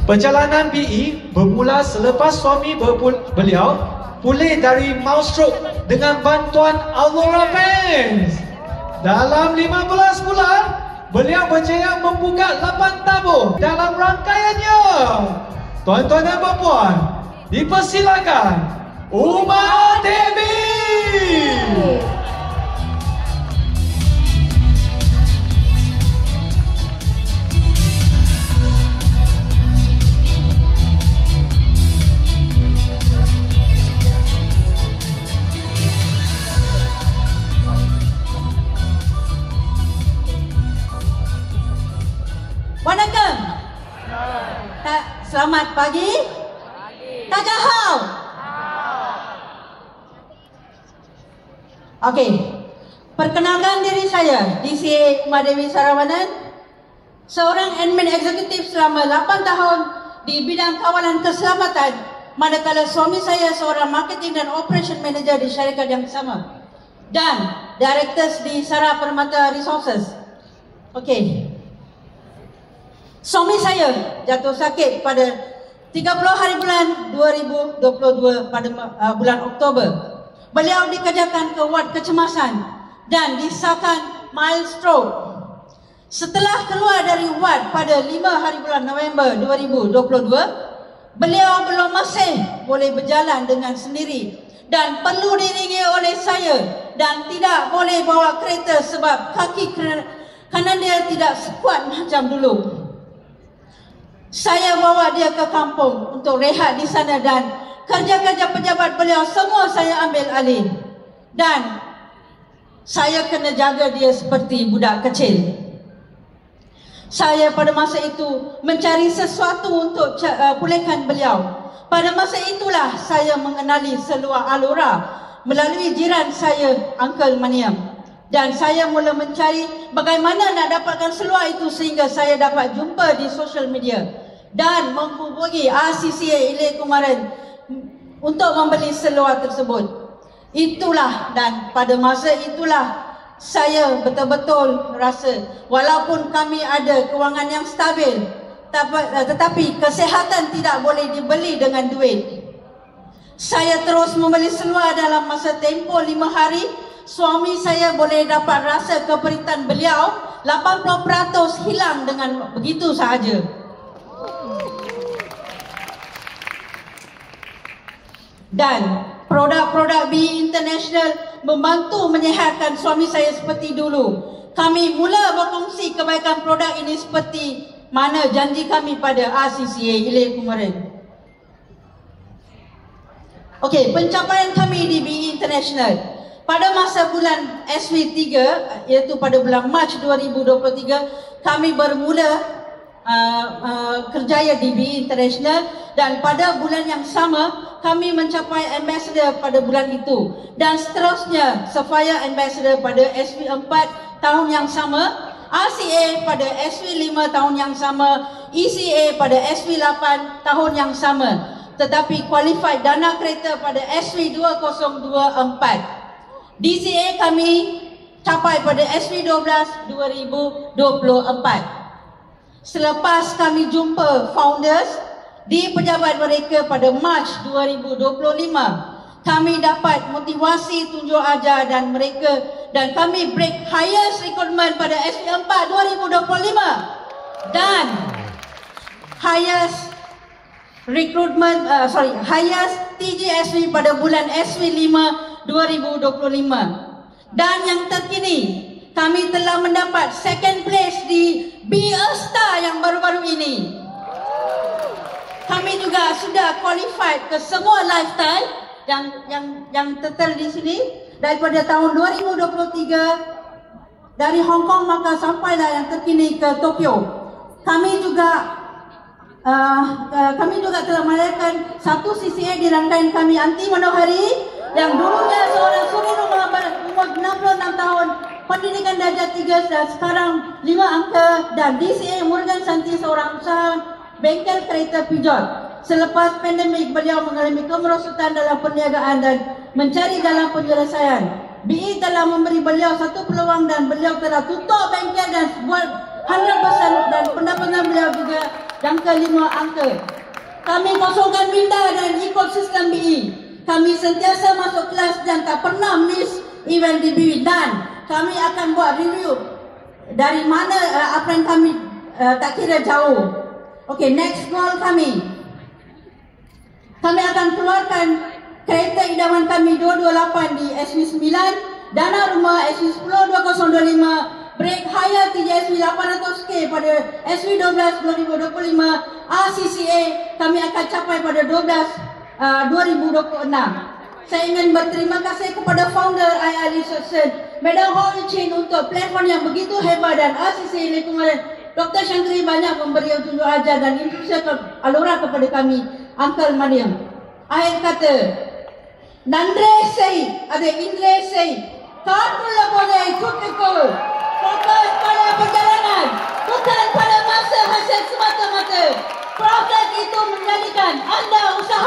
Perjalanan BE bermula selepas suami beliau pulih dari mild stroke dengan bantuan Aurora Pens. Dalam 15 bulan, beliau berjaya membuka 8 tabung dalam rangkaiannya. Tuan-tuan dan puan-puan, dipersilakan Uma Devi. Wanakkam. Selamat pagi. Tajahau. Okey. Perkenalkan diri saya, DCA Uma Devi Saravanan. Seorang admin eksekutif selama 8 tahun di bidang kawalan keselamatan, manakala suami saya seorang marketing dan operation manager di syarikat yang sama dan directors di Sara Permata Resources. Okey. Suami saya jatuh sakit pada 30 hari bulan 2022 pada bulan Oktober. Beliau dikejarkan ke ward kecemasan dan disahkan mild stroke. Setelah keluar dari ward pada 5 hari bulan November 2022, beliau belum masih boleh berjalan dengan sendiri dan perlu diiringi oleh saya dan tidak boleh bawa kereta sebab kaki kanan dia tidak sekuat macam dulu. Saya bawa dia ke kampung untuk rehat di sana dan kerja-kerja pejabat beliau semua saya ambil alih. Dan saya kena jaga dia seperti budak kecil. Saya pada masa itu mencari sesuatu untuk pulihkan beliau. Pada masa itulah saya mengenali seluar Aurora melalui jiran saya, Uncle Maniam. Dan saya mula mencari bagaimana nak dapatkan seluar itu sehingga saya dapat jumpa di social media dan menghubungi RCCA Ilai Kumaran untuk membeli seluar tersebut. Itulah, dan pada masa itulah saya betul-betul rasa walaupun kami ada kewangan yang stabil, tetapi kesihatan tidak boleh dibeli dengan duit. Saya terus membeli seluar dalam masa tempoh 5 hari. Suami saya boleh dapat rasa keperitan beliau 80% hilang dengan begitu sahaja. Dan produk-produk BE International membantu menyihatkan suami saya seperti dulu. Kami mula berkongsi kebaikan produk ini seperti mana janji kami pada RCCA Ilai Kumaran. Okey, pencapaian kami di BE International. Pada masa bulan SW3, iaitu pada bulan Mac 2023, kami bermula kerjaya di BE International dan pada bulan yang sama kami mencapai ambassador pada bulan itu dan seterusnya Sapphire Ambassador pada SW4 tahun yang sama, RCA pada SW5 tahun yang sama, ECA pada SW8 tahun yang sama, tetapi qualified dana kereta pada SW2024. DCA kami capai pada SW12 2024. Selepas kami jumpa founders di pejabat mereka pada Mac 2025, kami dapat motivasi tunjuk ajar dan mereka dan kami break highest recruitment pada SW4 2025 dan highest recruitment highest TGSV pada bulan SW5 2025. Dan yang terkini kami telah mendapat second place di Be A Star yang baru-baru ini. Kami juga sudah qualified ke semua lifestyle yang tertera di sini daripada tahun 2023 dari Hong Kong maka sampailah yang terkini ke Tokyo. Kami juga telah melahirkan satu CCA di rangkaian kami Anti Manohari yang dulunya seorang suri rumah berumur 66 tahun, pendidikan darjah 3 dan sekarang 5 angka, dan DCA Morgan Santi seorang usaha bengkel kereta Peugeot. Selepas pandemik beliau mengalami kemerosotan dalam perniagaan dan mencari dalam penyelesaian. BE telah memberi beliau satu peluang dan beliau telah tutup bengkel dan buat 100% dan pendapatan beliau juga dan ke-5 angka. Kami kosongkan minda dan ikut sistem BE. Kami sentiasa masuk kelas dan tak pernah miss event di BE. Dan kami akan buat review dari mana apa yang kami tak kira jauh. Okey, next goal kami. Kami akan keluarkan kereta idaman kami 228 di SW9, dana rumah SW10 2025, break hire TJSW 800K pada SW12 2025, RCCA kami akan capai pada 2026. Saya ingin berterima kasih kepada founder IR Research, Madam Ho Chin untuk platform yang begitu hebat dan RCCA lingkungan. Dr. Shankri banyak memberi tunjuk ajar dan instruksi Alora kepada kami, Uncle Mariam. Akhir kata, Nandre say, ada Indre say, Kartulah boleh ikut-ikut. Fokus pada perjalanan, bukan pada masa hasil semata-mata. Proses itu menjadikan anda usaha